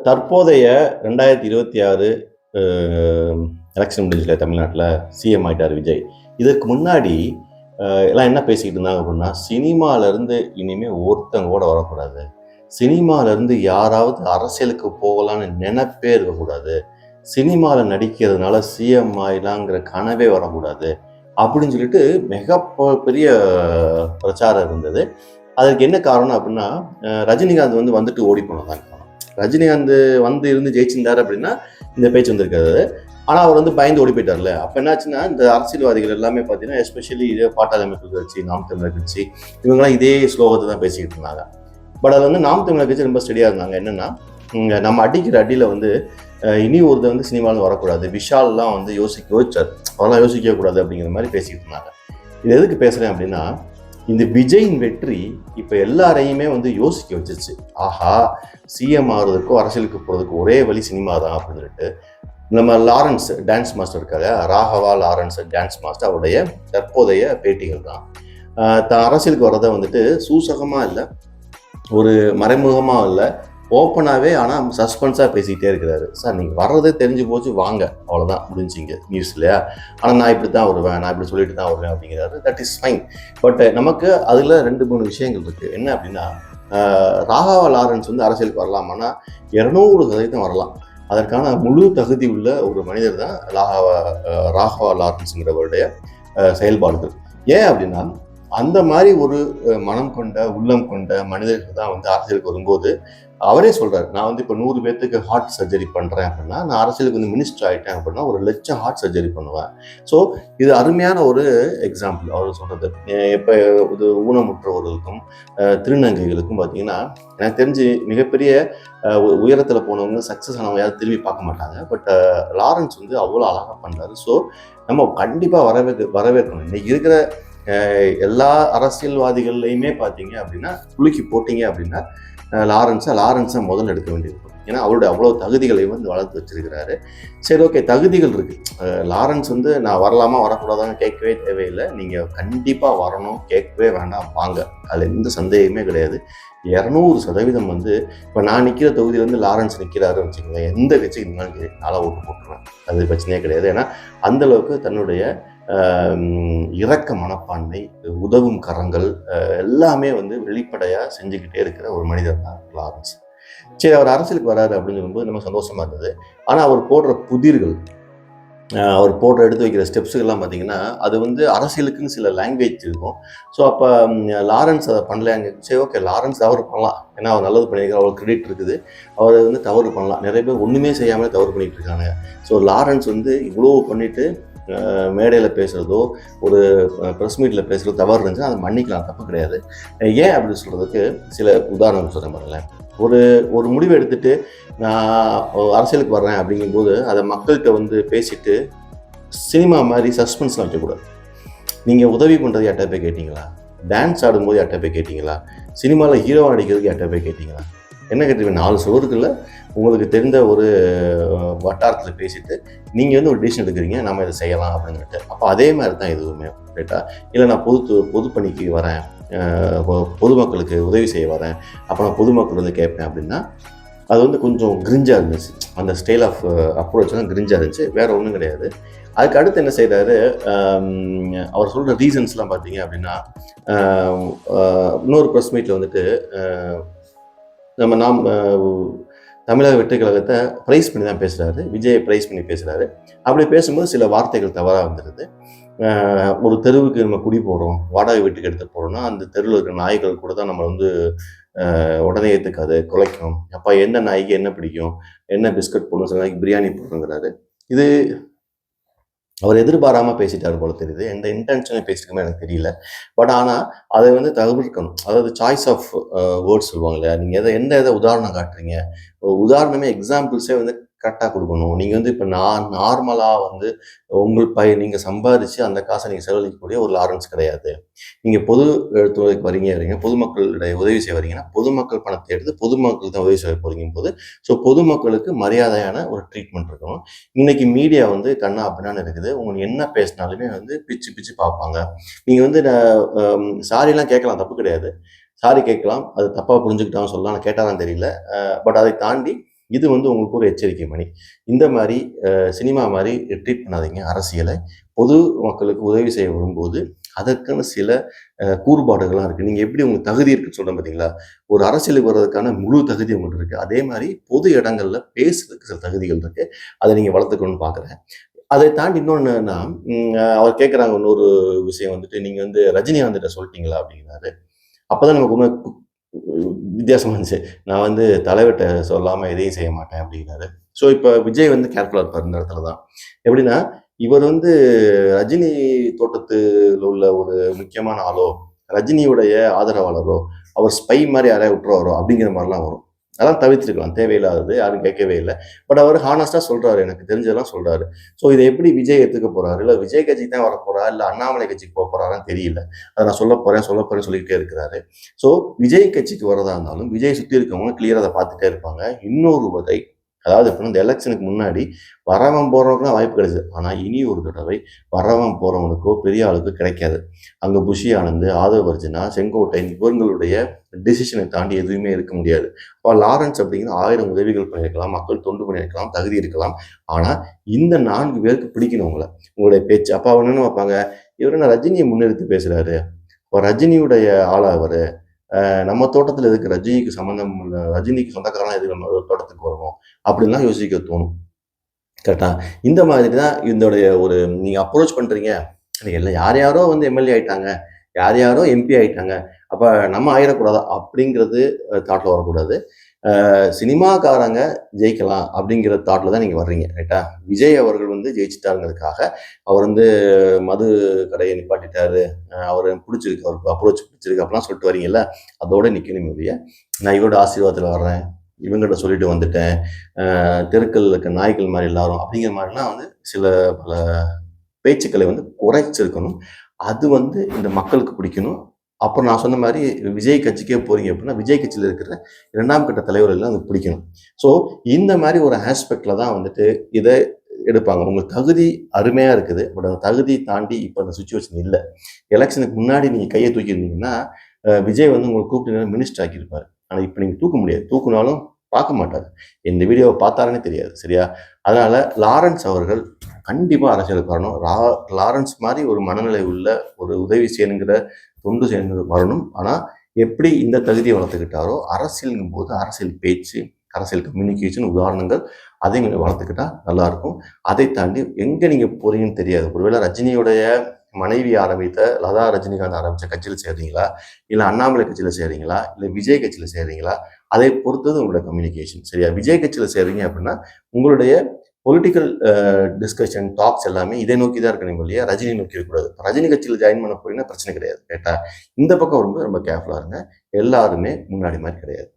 தற்போதைய 2026 அ எலக்ஷன் முடிஞ்சுல தமிழ்நாட்டுல சிஎம் ஆயிட்டாரு விஜய். இதற்கு முன்னாடி எல்லாம் என்ன பேசிக்கிட்டு இருந்தாங்க அப்படின்னா, சினிமாலருந்து இனிமே ஒருத்தன் கூட வரக்கூடாது. சினிமாலருந்து யாராவது அரசியலுக்கு போகலான்னு நெனப்பே இருக்கக்கூடாது. சினிமால நடிக்கிறதுனால சிஎம் ஆயிடலாங்கிற கனவே வரக்கூடாது. அப்படின்னு சொல்லிட்டு பெரிய பிரச்சாரம் இருந்தது. அதற்கு என்ன காரணம் அப்படின்னா, ரஜினிகாந்த் வந்துட்டு ஓடி போனதுதான் காரணம். ரஜினிகாந்த் இருந்து ஜெயிச்சிருந்தாரு அப்படின்னா இந்த பேச்சு வந்திருக்காது. ஆனா அவர் பயந்து ஓடி போயிட்டார்ல. அப்ப என்னாச்சுன்னா, இந்த அரசியல்வாதிகள் எல்லாமே பார்த்தீங்கன்னா, எஸ்பெஷலி இதே பாட்டாளி மக்கள் கட்சி, நாம் தமிழர் கட்சி, இவங்கெல்லாம் இதே ஸ்லோகத்தை தான் பேசிக்கிட்டு இருந்தாங்க. பட் அது நாம் தமிழர் கட்சி ரொம்ப ஸ்டெடியா இருந்தாங்க. என்னன்னா, நம்ம அடிக்கிற அடியில இனி ஒருத்தர் சினிமாவில் வரக்கூடாது. விஷால்லாம் யோசிச்சார். அவரெல்லாம் யோசிக்கவே கூடாது அப்படிங்கிற மாதிரி பேசிக்கிட்டு இருந்தாங்க. இது எதுக்கு பேசுறேன் அப்படின்னா, இந்த விஜயின் வெற்றி இப்ப எல்லாரையுமே யோசிக்க வச்சிருச்சு. ஆஹா, சிஎம் ஆகுறதுக்கோ அரசியலுக்கு போறதுக்கு ஒரே வழி சினிமா தான் அப்படின்னு சொல்லிட்டு நம்ம லாரன்ஸ் டான்ஸ் மாஸ்டர் இருக்காரு, ராகவா லாரன்ஸ் டான்ஸ் மாஸ்டர், அவருடைய தற்போதைய பேட்டிகள் தான். தான் அரசியலுக்கு வர்றதை சூசகமா இல்லை, ஒரு மறைமுகமா இல்லை, ஓப்பனாகவே ஆனால் சஸ்பென்ஸாக பேசிக்கிட்டே இருக்கிறாரு. சார் நீங்கள் வர்றதே தெரிஞ்சு போச்சு, வாங்க, அவ்வளோதான், முடிஞ்சிங்க நியூஸ் இல்லையா? ஆனால் நான் இப்படி தான் வருவேன், நான் இப்படி சொல்லிட்டு தான் வருவேன் அப்படிங்கிறாரு. That is fine. பட் நமக்கு அதில் 2-3 விஷயங்கள் இருக்குது. என்ன அப்படின்னா, ராகவா லாரன்ஸ் அரசியலுக்கு வரலாமான்னா 200% வரலாம். அதற்கான முழு தகுதி உள்ள ஒரு மனிதர் தான் ராகவா லாரன்ஸுங்கிறவருடைய செயல்பாடுகள். ஏன் அப்படின்னா, அந்த மாதிரி ஒரு மனம் கொண்ட உள்ளம் கொண்ட மனிதர்கள் தான் அரசியலுக்கு வரும்போது அவரே சொல்றாரு, நான் இப்போ 100 பேர்த்துக்கு ஹார்ட் சர்ஜரி பண்றேன் அப்படின்னா, நான் அரசியலுக்கு மினிஸ்டர் ஆயிட்டேன் அப்படின்னா 1,00,000 ஹார்ட் சர்ஜரி பண்ணுவேன். ஸோ இது அருமையான ஒரு எக்ஸாம்பிள் அவர் சொல்றது. இப்போ இது ஊனமுற்றவர்களுக்கும் திருநங்கைகளுக்கும் பார்த்தீங்கன்னா, எனக்கு தெரிஞ்சு மிகப்பெரிய உயரத்தில் போனவங்க சக்ஸஸ் ஆனவங்க யாரும் திரும்பி பார்க்க மாட்டாங்க. பட் லாரன்ஸ் அவ்வளோ அழகாக பண்றாரு. ஸோ நம்ம கண்டிப்பாக வரவேற்கணும். இன்னைக்கு இருக்கிற எல்லா அரசியல்வாதிகள்லையுமே பார்த்தீங்க அப்படின்னா, குலுக்கி போட்டீங்க அப்படின்னா லாரன்ஸை முதல்ல எடுக்க வேண்டியிருக்கும். ஏன்னா அவருடைய அவ்வளோ தகுதிகளை வளர்த்து வச்சிருக்கிறாரு. சரி, ஓகே, தகுதிகள் இருக்கு. லாரன்ஸ் நான் வரலாமா வரக்கூடாதான்னு கேட்கவே தேவையில்லை. நீங்கள் கண்டிப்பாக வரணும், கேட்கவே வேண்டாம், வாங்க, அதில் எந்த சந்தேகமே கிடையாது. 200% இப்போ நான் நிற்கிற தொகுதியிலேருந்து லாரன்ஸ் நிற்கிறாருன்னு வச்சுக்கோங்களேன், எந்த கட்சிக்கு இருந்தாலும் நல்லா ஓட்டு போட்டுருவேன், அது பிரச்சனையே கிடையாது. ஏன்னா அந்தளவுக்கு தன்னுடைய இரக்க மனப்பான்மை, உதவும் கரங்கள் எல்லாமே வெளிப்படையாக செஞ்சுக்கிட்டே இருக்கிற ஒரு மனிதர் தான் லாரன்ஸ். சரி, அவர் அரசியலுக்கு வராரு அப்படின்னு சொல்லும்போது நம்ம சந்தோஷமா இருந்தது. ஆனால் அவர் போடுற புதிர்கள், அவர் எடுத்து வைக்கிற ஸ்டெப்ஸுகள்லாம் பார்த்தீங்கன்னா, அது அரசியலுக்குன்னு சில லாங்குவேஜ் இருக்கும். ஸோ அப்போ லாரன்ஸ் அதை பண்ணலையாங்க. சரி, ஓகே, லாரன்ஸ் தவறு பண்ணலாம், ஏன்னா அவர் நல்லது பண்ணியிருக்காரு, அவர் கிரெடிட் இருக்குது. அவர் தவறு பண்ணலாம். நிறைய பேர் ஒன்றுமே செய்யாமல் தவறு பண்ணிட்டு இருக்காங்க. ஸோ லாரன்ஸ் இவ்வளோ பண்ணிட்டு மேடையில் பேசுகிறதோ ஒரு ப்ரெஸ் மீட்டில் பேசுகிறதோ தவறு இருந்துச்சுன்னா அதை மன்னிக்கலாம், தப்பு கிடையாது. ஏன் அப்படி சொல்கிறதுக்கு சில உதாரணம் சொல்கிறேன் பாருங்களேன். ஒரு முடிவை எடுத்துட்டு நான் அரசியலுக்கு வர்றேன் அப்படிங்கும்போது அதை மக்கள்கிட்ட பேசிட்டு சினிமா மாதிரி சஸ்பென்ஸ்லாம் வைக்கக்கூடாது. நீங்கள் உதவி பண்ணுறது யார்கிட்ட போய் கேட்டிங்களா? டான்ஸ் ஆடும்போது யார்கிட்ட போய் கேட்டிங்களா? சினிமாவில் ஹீரோ அடிக்கிறதுக்கு யார்கிட்ட போய் கேட்டிங்களா? என்ன கேட்டிருக்கீங்க? 4 சுவருக்குள்ள உங்களுக்கு தெரிந்த ஒரு வட்டாரத்தில் பேசிட்டு நீங்கள் ஒரு டிசிஷன் எடுக்கிறீங்க, நம்ம இதை செய்யலாம் அப்படின்னு சொல்லிட்டு. அப்போ அதே மாதிரி தான் எதுவுமே ரைட்டா? இல்லை நான் பொது பணிக்கு வரேன், பொதுமக்களுக்கு உதவி செய்ய வரேன், அப்போ நான் பொதுமக்கள் கேட்பேன் அப்படின்னா அது கொஞ்சம் கிரிஞ்சாக இருந்துச்சு. அந்த ஸ்டைல் ஆஃப் அப்ரோச் தான் கிரிஞ்சாக இருந்துச்சு, வேற ஒன்றும் கிடையாது. அதுக்கு அடுத்து என்ன செய்கிறாரு, அவர் சொல்கிற ரீசன்ஸ்லாம் பார்த்தீங்க அப்படின்னா, இன்னொரு ப்ரெஸ் மீட்டில் நாம் தமிழக வெற்றி கழகத்தை ப்ரைஸ் பண்ணி தான் பேசுகிறாரு, விஜயை ப்ரைஸ் பண்ணி பேசுகிறாரு. அப்படி பேசும்போது சில வார்த்தைகள் தவறாக வந்துடுது. ஒரு தெருவுக்கு நம்ம குடி போகிறோம், வாடகை வீட்டுக்கு எடுத்து போகிறோம்னா அந்த தெருவில் இருக்கிற நாய்கள் கூட தான் நம்ம உடனே ஏற்றுக்காது, குலைக்கும். அப்போ எந்த நாய்க்கு என்ன பிடிக்கும், என்ன பிஸ்கட் போடணும், சில நாய்க்கு பிரியாணி போடுறோங்கிறாரு. இது அவர் எதிர்பாராமல் பேசிட்டார் போல தெரியுது. எந்த இன்டென்ஷனும் பேசிருக்கமே எனக்கு தெரியல. பட் ஆனால் அதை தவிர்க்கணும். அதாவது சாய்ஸ் ஆஃப் வேர்ட்ஸ் சொல்லுவாங்க இல்லையா? நீங்கள் எந்த உதாரணம் காட்டுறீங்க, உதாரணமே எக்ஸாம்பிள்ஸே கரெக்டாக கொடுக்கணும். நீங்கள் இப்போ நார்மலாக நீங்கள் சம்பாதிச்சு அந்த காசை நீங்கள் செலவழிக்கக்கூடிய ஒரு லாரன்ஸ் கிடையாது. நீங்கள் பொது துறைக்கு வரீங்க, பொதுமக்களுடைய உதவி செய்ய வரீங்கன்னா பொதுமக்கள் பணத்தை எடுத்து பொதுமக்களுக்கு தான் உதவி செய்ய போறீங்க போது, ஸோ பொதுமக்களுக்கு மரியாதையான ஒரு ட்ரீட்மெண்ட் இருக்கணும். இன்னைக்கு மீடியா கண்ணா அப்படின்னு இருக்குது. உங்களுக்கு என்ன பேசினாலுமே பிச்சு பிச்சு பார்ப்பாங்க. நீங்கள் சாரிலாம் கேட்கலாம், தப்பு கிடையாது, சாரி கேட்கலாம், அது தப்பாக புரிஞ்சுக்கிட்டான்னு சொல்லலாம், கேட்டாதான் தெரியல. பட் அதை தாண்டி இது வந்து உங்களுக்கு ஒரு எச்சரிக்கை மணி. இந்த மாதிரி சினிமா மாதிரி ட்ரீட் பண்ணாதீங்க அரசியலை. பொது மக்களுக்கு உதவி செய்ய வரும்போது அதற்கான சில கூறுபாடுகள்லாம் இருக்குது. நீங்கள் எப்படி உங்களுக்கு தகுதி இருக்குன்னு சொல்கிறேன் பார்த்தீங்களா? ஒரு அரசியலுக்கு வர்றதுக்கான முழு தகுதி உங்கள்கிட்ட இருக்குது. அதே மாதிரி பொது இடங்களில் பேசுறதுக்கு சில தகுதிகள் இருக்குது. அதை நீங்கள் வளர்த்துக்கணும்னு பார்க்குறேன். அதை தாண்டி இன்னொன்னுன்னா, அவர் கேட்குறாங்க இன்னொரு விஷயம் வந்துட்டு, "நீங்கள் வந்து ரஜினிகாந்த்கிட்ட சொல்லிட்டீங்களா?" அப்படிங்கிறாரு. அப்பதான் நமக்கு உண்மை வித்தியாசமா இருந்துச்சு. நான் வந்து தலைவர்ட்ட சொல்லாம எதையும் செய்ய மாட்டேன் அப்படிங்கிறாரு. ஸோ இப்ப விஜய் வந்து கேர்ஃபுல்லா இருப்பாரு இந்த இடத்துல தான். எப்படின்னா, இவர் வந்து ரஜினி தோட்டத்துல உள்ள ஒரு முக்கியமான ஆளோ, ரஜினியுடைய ஆதரவாளரோ, அவர் ஸ்பை மாரி யாரையாவது விட்டுருவாரோ அப்படிங்கிற மாரிலாம் வரும். அதெல்லாம் தவிர்த்திருக்கலாம். தேவையில்லாதது. யாரும் கேட்கவே இல்ல. பட் அவர் ஹானஸ்ட்டா சொல்றாரு. எனக்கு தெரிஞ்சதெல்லாம் சொல்றாரு. ஸோ இத எப்படி விஜய் ஏத்துக்க போறாரு? இல்ல விஜய் கட்சிக்கு தான் வரப்போறாரா? இல்ல அண்ணாமலை கட்சிக்கு போறாரான்னு தெரியல. அத நான் சொல்லப் போறேன்னு சொல்லிக்கிட்டே இருக்கிறாரு. ஸோ விஜய் கட்சிக்கு வரதா இருந்தாலும், விஜய் சுத்தி இருக்கவங்க கிளியரா அத பார்த்துட்டே இருப்பாங்க. இன்னொரு வகை, அதாவது எப்படின்னா இந்த எலக்ஷனுக்கு முன்னாடி வரவன் போறவனுக்குலாம் வாய்ப்பு கிடைச்சது. ஆனா இனி ஒரு தடவை வரவன் போறவனுக்கோ பெரிய ஆளுக்கோ கிடைக்காது. அங்க புஷி ஆனந்த், ஆதவ் அர்ஜுனா, செங்கோட்டையன் இவங்களுடைய டிசிஷனை தாண்டி எதுவுமே இருக்க முடியாது. அப்ப லாரன்ஸ் அப்படிங்கிற 1000 உதவிகள் பண்ணியிருக்கலாம், மக்கள் தொண்டு பண்ணியிருக்கலாம், தகுதி இருக்கலாம். ஆனா இந்த 4 பேருக்கு பிடிக்கணும் உங்கள. உங்களுடைய பேச்சு. அப்ப அவங்க என்ன பார்ப்பாங்க, இவர் என்ன ரஜினியை முன்னிறுத்தி பேசுறாரு. அப்ப ரஜினியுடைய ஆளா அவரு. நம்ம தோட்டத்துல எதுக்கு ரஜினிக்கு சம்மந்தம் இல்ல, ரஜினிக்கு சொந்தக்காரன் எதுக்கு நம்ம தோட்டத்துக்கு வரணும் அப்படின்லாம் யோசிக்க தோணும். கரெக்டா? இந்த மாதிரி தான் இதோடைய ஒரு நீங்க அப்ரோச் பண்றீங்க. எல்லாம் யார் யாரோ வந்து எம்எல்ஏ ஆயிட்டாங்க. யார் யாரோ எம்பி ஆயிட்டாங்க. அப்ப நம்ம ஆயிறக்கூடாதா? அப்படிங்கிறது தாட்ல வரக்கூடாது. சினிமாக்காரங்க ஜெயிக்கலாம் அப்படிங்கிற தாட்ல தான் நீங்க வர்றீங்க. ரைட்டா? விஜய் அவர்கள் வந்து ஜெயிச்சுட்டாருங்கிறதுக்காக, அவர் வந்து மது கடைய நிப்பாட்டிட்டாரு. அவர புடிச்சிருக்கு. அவருக்கு அப்ரோச் புடிச்சிருக்கு அப்படிலாம் சொல்லிட்டு வரீங்கல்ல, அதோட நிக்கணுமே ஒழிய, நான் இவரோட ஆசீர்வாதத்துல வர்றேன். இவங்ககிட்ட சொல்லிட்டு வந்துட்டேன். தெருக்கள்ல இருக்க நாய்கள் மாரி எல்லாரும் அப்படிங்கிற மாரிலாம் வந்து சில பல பேச்சுக்களை வந்து குறைச்சிருக்கணும். அது வந்து இந்த மக்களுக்கு பிடிக்கணும். அப்புறம் நான் சொன்ன மாரி விஜய் கட்சிக்கே போறீங்க அப்படின்னா, விஜய் கட்சியில இருக்கிற 2ஆம் கட்ட தலைவர்கள் எல்லாம் அது பிடிக்கணும். ஸோ இந்த மாரி ஒரு ஆஸ்பெக்ட்ல தான் வந்துட்டு இத எடுப்பாங்க. உங்க தகுதி அருமையா இருக்குது. பட் அந்த தகுதி தாண்டி இப்ப அந்த சிச்சுவேஷன் இல்ல. எலக்ஷனுக்கு முன்னாடி நீங்க கைய தூக்கியிருந்தீங்கன்னா, விஜய் வந்து உங்கள கூப்பிட்டு மினிஸ்டர் ஆக்கியிருப்பாரு. ஆனா இப்ப நீங்க தூக்க முடியாது. தூக்குனாலும் பார்க்க மாட்டாரு. இந்த வீடியோவ பார்த்தாருன்னே தெரியாது. சரியா? அதனால லாரன்ஸ் அவர்கள் கண்டிப்பா அரசியலுக்கு வரணும். லாரன்ஸ் மாரி ஒரு மனநிலை உள்ள ஒரு உதவி செய்யணுங்கிற, தொண்டு செய்யணுங்கிற வரணும். ஆனா எப்படி இந்த தகுதியை வளர்த்துக்கிட்டாரோ, அரசியல்ங்கும்போது அரசியல் பேச்சு, அரசியல் கம்யூனிகேஷன் உதாரணங்கள் அதையும் கொஞ்சம் வளர்த்துக்கிட்டா நல்லாயிருக்கும். அதை தாண்டி எங்க நீங்க போறீங்கன்னு தெரியாது. ஒருவேளை ரஜினியுடைய மனைவி ஆரம்பித்த லதா ரஜினிகாந்த் ஆரம்பிச்ச கட்சியில சேர்றீங்களா? இல்ல அண்ணாமலை கட்சியில சேர்றீங்களா? இல்ல விஜய் கட்சியில சேர்றீங்களா? அதை பொறுத்தது உங்களோட கம்யூனிகேஷன். சரியா? விஜய் கட்சியில சேர்றீங்க அப்படின்னா, உங்களுடைய பொலிட்டிக்கல் டிஸ்கஷன், டாக்ஸ் எல்லாமே இதை நோக்கி தான் இருக்கணும் இல்லையா? ரஜினி நோக்கி இருக்கக்கூடாது. ரஜினி கட்சியில ஜாயின் பண்ண போறீங்கன்னா பிரச்சனை கிடையாது. ரைட்டா? இந்த பக்கம் வரும்போது ரொம்ப கேர்ஃபுல்லா இருங்க. எல்லாருமே முன்னாடி மாரி கிடையாது.